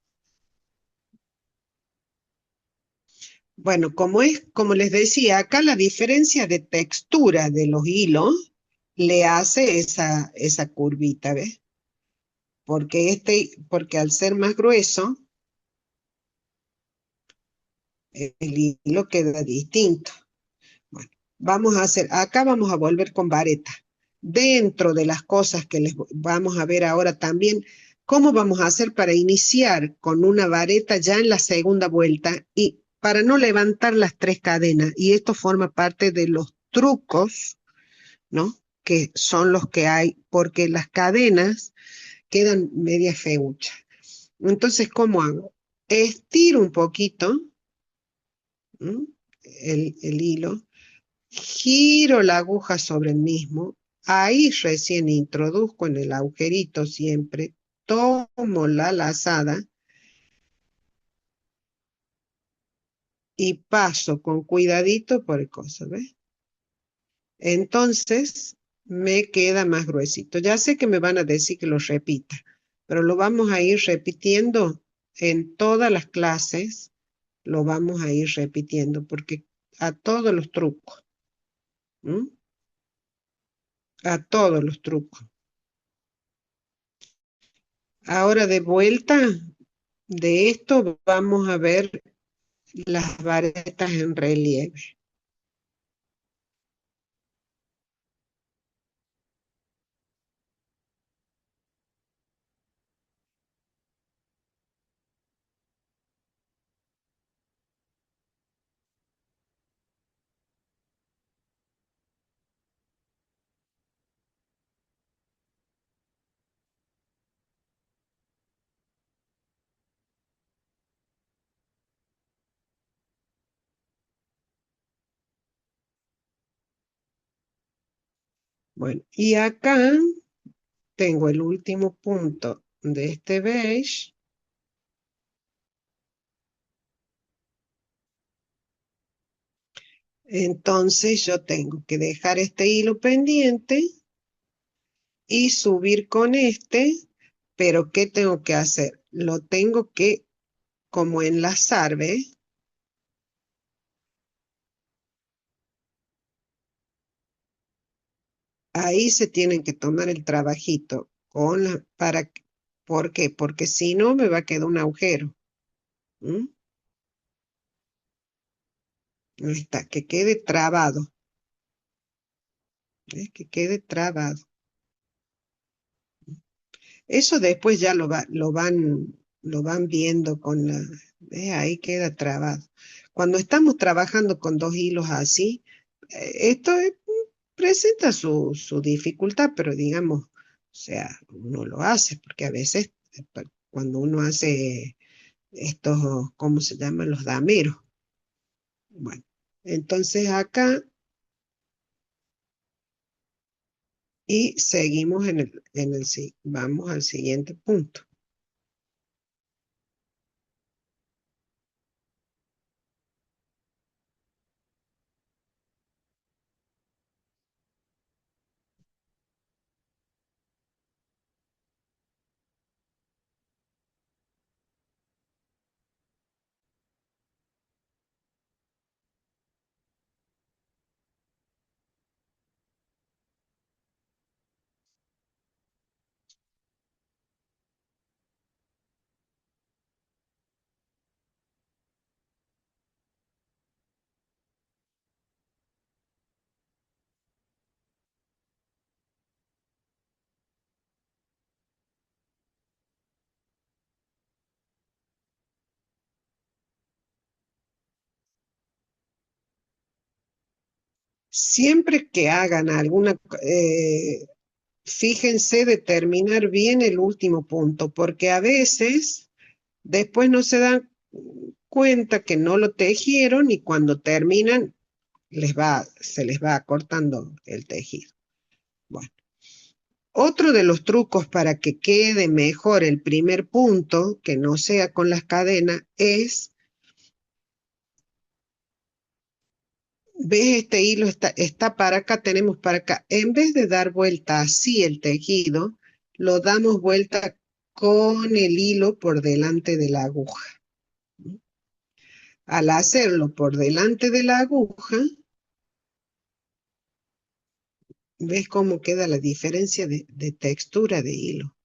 Bueno, como les decía, acá la diferencia de textura de los hilos le hace esa curvita, ¿ves? Porque al ser más grueso, el hilo queda distinto. Bueno, acá vamos a volver con vareta. Dentro de las cosas que les vamos a ver ahora también, ¿cómo vamos a hacer para iniciar con una vareta ya en la segunda vuelta y para no levantar las 3 cadenas? Y esto forma parte de los trucos, ¿no? Que son los que hay, porque las cadenas quedan media feuchas. Entonces, ¿cómo hago? Estiro un poquito, ¿m? el hilo, giro la aguja sobre el mismo, ahí recién introduzco en el agujerito siempre, tomo la lazada y paso con cuidadito por el coso, ¿ves? Entonces me queda más gruesito. Ya sé que me van a decir que lo repita, pero lo vamos a ir repitiendo en todas las clases, lo vamos a ir repitiendo porque a todos los trucos, ¿m? A todos los trucos. Ahora de vuelta de esto vamos a ver las varetas en relieve. Bueno, y acá tengo el último punto de este beige. Entonces yo tengo que dejar este hilo pendiente y subir con este, pero ¿qué tengo que hacer? Lo tengo que como enlazar, ¿ves? Ahí se tienen que tomar el trabajito ¿por qué? Porque si no me va a quedar un agujero. ¿M? Ahí está, que quede trabado. ¿Ves? Que quede trabado. Eso después ya lo van viendo con la... ¿Ves? Ahí queda trabado. Cuando estamos trabajando con 2 hilos así, esto presenta su dificultad, pero digamos, o sea, uno lo hace, porque a veces cuando uno hace estos, ¿cómo se llaman? Los dameros. Bueno, entonces acá y seguimos vamos al siguiente punto. Siempre que hagan fíjense de terminar bien el último punto, porque a veces después no se dan cuenta que no lo tejieron y cuando terminan se les va cortando el tejido. Bueno, otro de los trucos para que quede mejor el primer punto, que no sea con las cadenas, es, ¿ves? Este hilo está para acá, tenemos para acá. En vez de dar vuelta así el tejido, lo damos vuelta con el hilo por delante de la aguja. Al hacerlo por delante de la aguja, ¿ves cómo queda la diferencia de textura de hilo?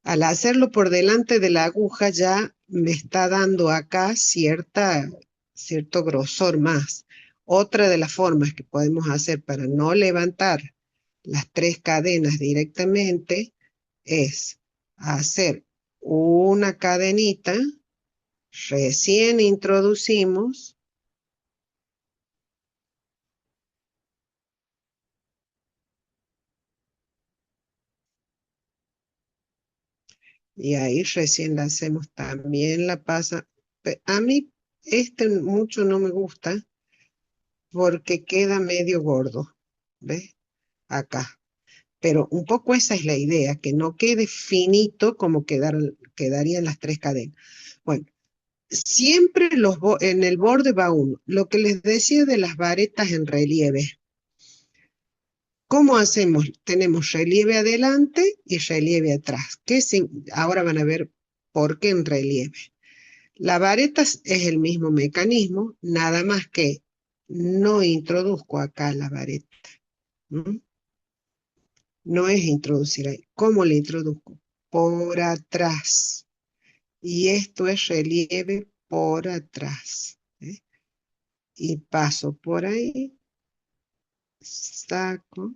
Al hacerlo por delante de la aguja ya me está dando acá cierto grosor más. Otra de las formas que podemos hacer para no levantar las tres cadenas directamente es hacer una cadenita, recién introducimos y ahí recién la hacemos también la pasa. A mí este mucho no me gusta porque queda medio gordo, ¿ves? Acá. Pero un poco esa es la idea, que no quede finito como quedarían las tres cadenas. Bueno, siempre en el borde va uno. Lo que les decía de las varetas en relieve. ¿Cómo hacemos? Tenemos relieve adelante y relieve atrás. Ahora van a ver por qué en relieve. La vareta es el mismo mecanismo, nada más que no introduzco acá la vareta. ¿M? No es introducir ahí. ¿Cómo le introduzco? Por atrás. Y esto es relieve por atrás. ¿Eh? Y paso por ahí, saco.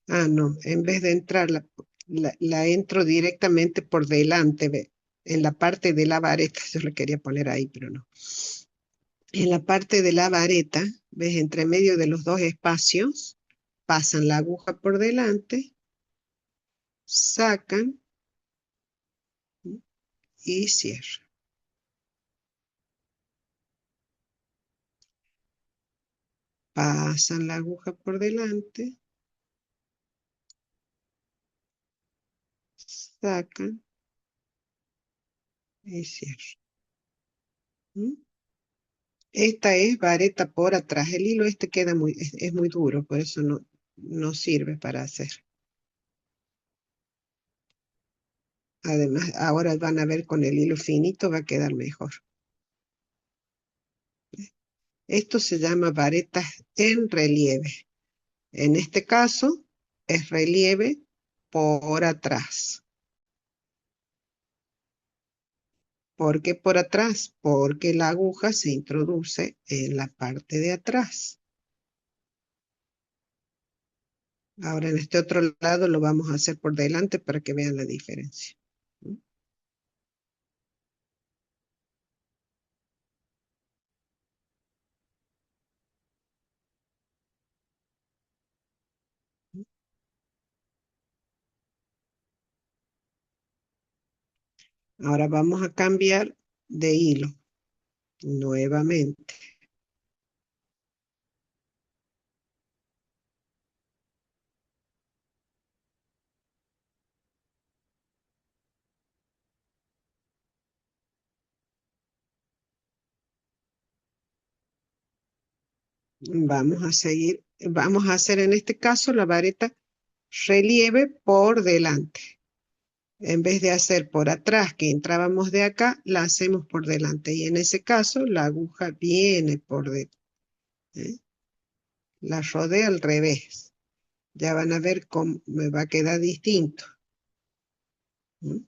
Ah, no, en vez de entrar, la entro directamente por delante, ve, en la parte de la vareta. Yo le quería poner ahí, pero no. En la parte de la vareta, ves, entre medio de los dos espacios, pasan la aguja por delante, sacan y cierran. Pasan la aguja por delante, sacan y cierran. ¿Mm? Esta es vareta por atrás. El hilo este queda es muy duro, por eso no sirve para hacer. Además, ahora van a ver con el hilo finito va a quedar mejor. Esto se llama varetas en relieve. En este caso es relieve por atrás. ¿Por qué por atrás? Porque la aguja se introduce en la parte de atrás. Ahora en este otro lado lo vamos a hacer por delante para que vean la diferencia. Ahora vamos a cambiar de hilo nuevamente. Vamos a hacer en este caso la vareta relieve por delante. En vez de hacer por atrás, que entrábamos de acá, la hacemos por delante. Y en ese caso, la aguja viene por delante. ¿Eh? La rodea al revés. Ya van a ver cómo me va a quedar distinto. ¿Mm?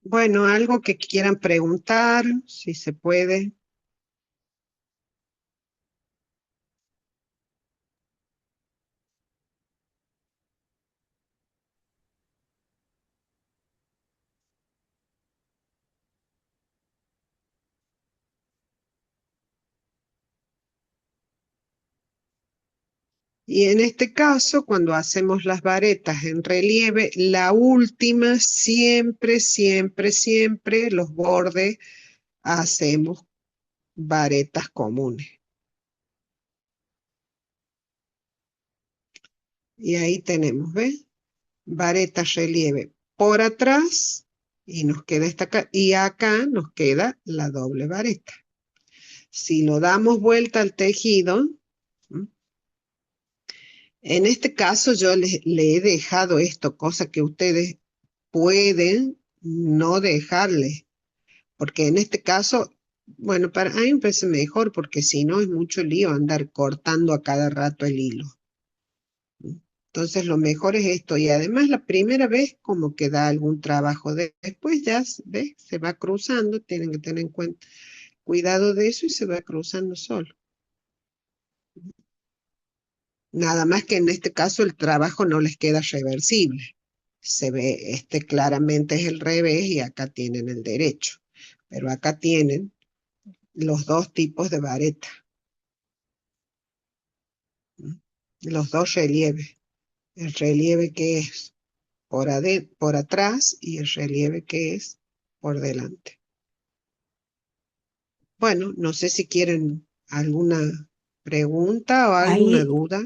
Bueno, algo que quieran preguntar, si se puede. Y en este caso, cuando hacemos las varetas en relieve, la última siempre, siempre, siempre los bordes hacemos varetas comunes. Y ahí tenemos, ¿ves? Vareta relieve por atrás y nos queda esta acá. Y acá nos queda la doble vareta. Si lo damos vuelta al tejido, ¿m? En este caso yo le he dejado esto, cosa que ustedes pueden no dejarle, porque en este caso, bueno, para mí me parece mejor, porque si no es mucho lío andar cortando a cada rato el hilo. Entonces lo mejor es esto, y además la primera vez como que da algún trabajo, después ya, ¿ves? Se va cruzando, tienen que tener en cuenta, cuidado de eso y se va cruzando solo. Nada más que en este caso el trabajo no les queda reversible. Se ve, claramente es el revés y acá tienen el derecho. Pero acá tienen los dos tipos de vareta, ¿m? Los dos relieves. El relieve que es por atrás y el relieve que es por delante. Bueno, no sé si quieren alguna pregunta o alguna Ahí, duda.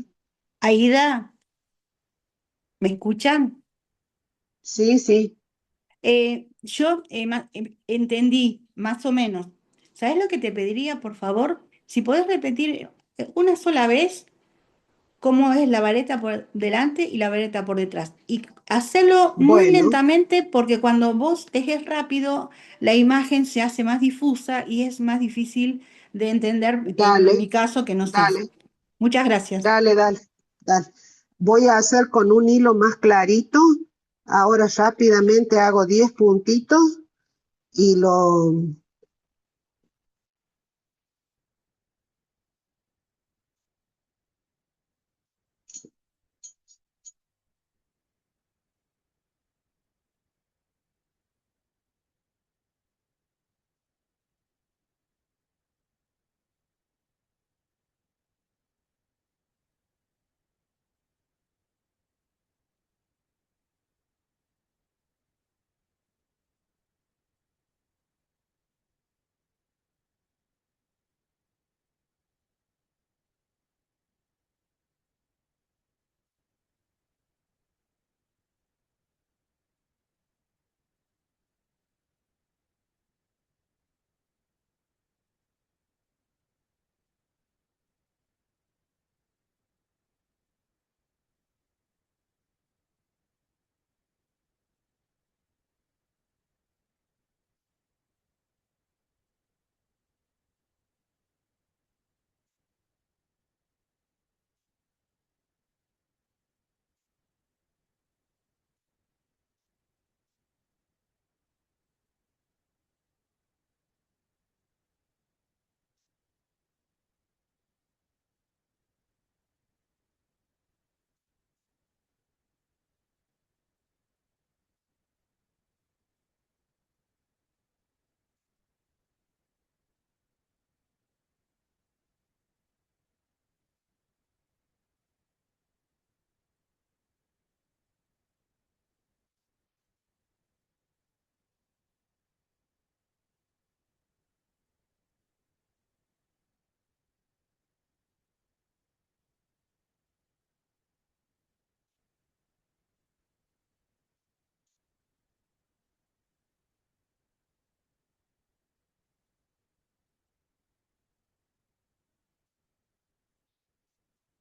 Aida, ¿me escuchan? Sí, sí. Yo entendí más o menos. ¿Sabes lo que te pediría, por favor? Si podés repetir una sola vez cómo es la vareta por delante y la vareta por detrás. Y hacerlo muy Bueno, lentamente porque cuando vos tejes rápido, la imagen se hace más difusa y es más difícil de entender en dale, mi caso que no sé. dale, Muchas gracias. dale, dale, dale. Voy a hacer con un hilo más clarito. Ahora rápidamente hago 10 puntitos y lo...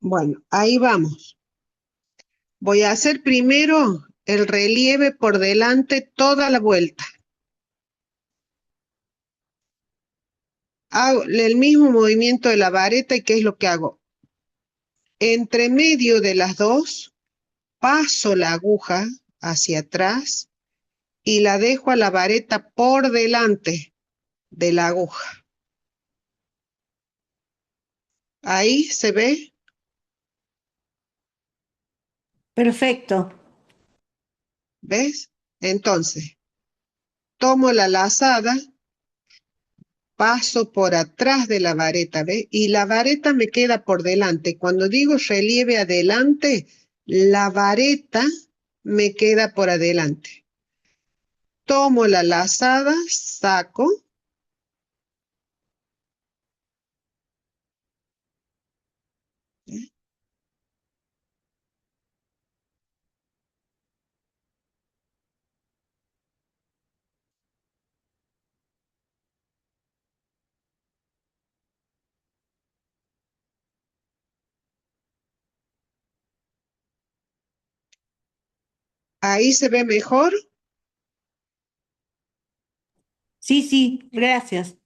Bueno, ahí vamos. Voy a hacer primero el relieve por delante toda la vuelta. Hago el mismo movimiento de la vareta y ¿qué es lo que hago? Entre medio de las dos, paso la aguja hacia atrás y la dejo a la vareta por delante de la aguja. Ahí se ve, Perfecto. ¿ves? Entonces, tomo la lazada, paso por atrás de la vareta, ¿ves? Y la vareta me queda por delante. Cuando digo relieve adelante, la vareta me queda por adelante. Tomo la lazada, saco, ¿eh? Ahí se ve mejor. Sí, sí, gracias.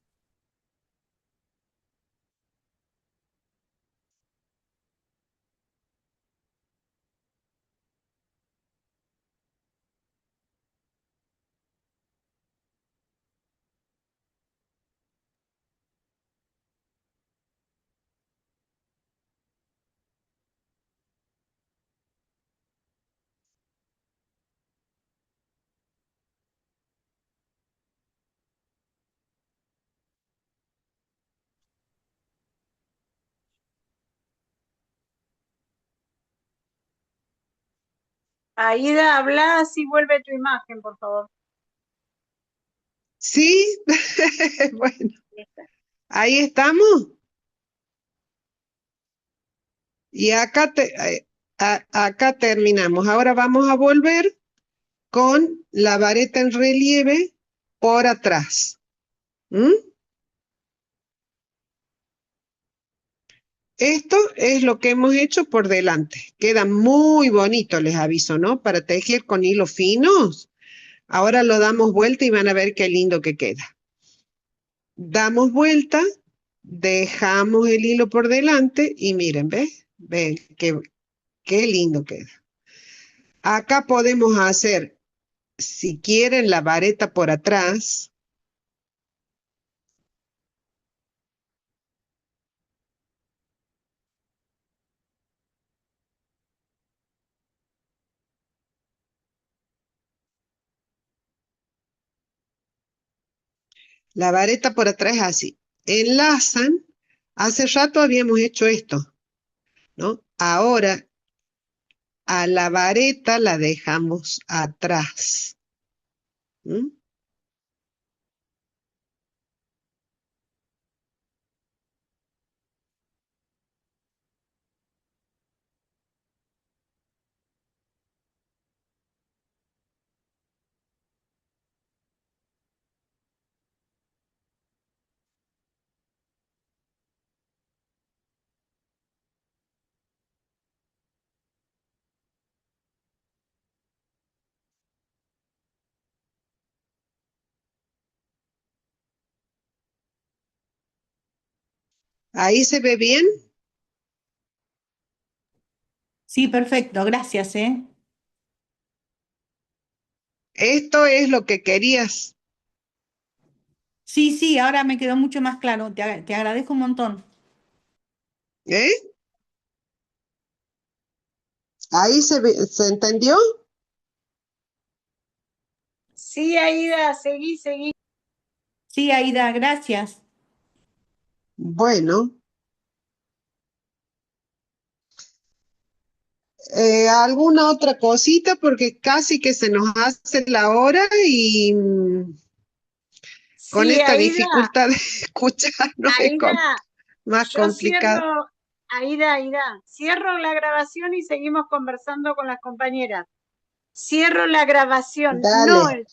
Aida, habla y vuelve tu imagen, por favor. Sí, bueno, Ahí está. ahí estamos. Y acá terminamos. Ahora vamos a volver con la vareta en relieve por atrás. ¿Mm? Esto es lo que hemos hecho por delante. Queda muy bonito, les aviso, ¿no? Para tejer con hilos finos. Ahora lo damos vuelta y van a ver qué lindo que queda. Damos vuelta, dejamos el hilo por delante y miren, ¿ves? Ven, qué lindo queda. Acá podemos hacer, si quieren, la vareta por atrás. La vareta por atrás es así. Enlazan. Hace rato habíamos hecho esto, ¿no? Ahora a la vareta la dejamos atrás. ¿Mm? Ahí se ve bien. Sí, perfecto, gracias, ¿eh? Esto es lo que querías. Sí, sí, ahora me quedó mucho más claro. Te agradezco un montón. ¿Eh? Ahí ¿se entendió? Sí, Aida, seguí, seguí. Sí, Aida, gracias. Bueno, ¿alguna otra cosita? Porque casi que se nos hace la hora y con Sí, esta Aida, dificultad de escucharnos es Aida, más yo complicado. cierro, Aida, cierro la grabación y seguimos conversando con las compañeras. Cierro la grabación, Dale.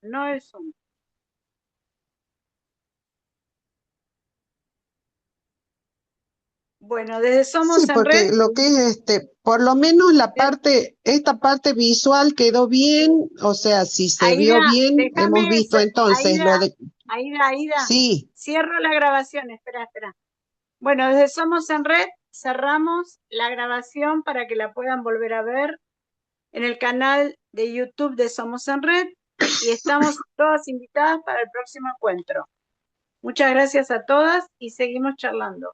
no el Zoom. Bueno, desde Sí, Somos en Red, porque lo que es por lo menos de- esta parte visual quedó bien, o sea, si se vio Aida, bien, hemos déjame, visto entonces Aida, lo de, Aida, sí, cierro la grabación, espera, espera. Bueno, desde Somos en Red cerramos la grabación para que la puedan volver a ver en el canal de YouTube de Somos en Red y estamos todas invitadas para el próximo encuentro. Muchas gracias a todas y seguimos charlando.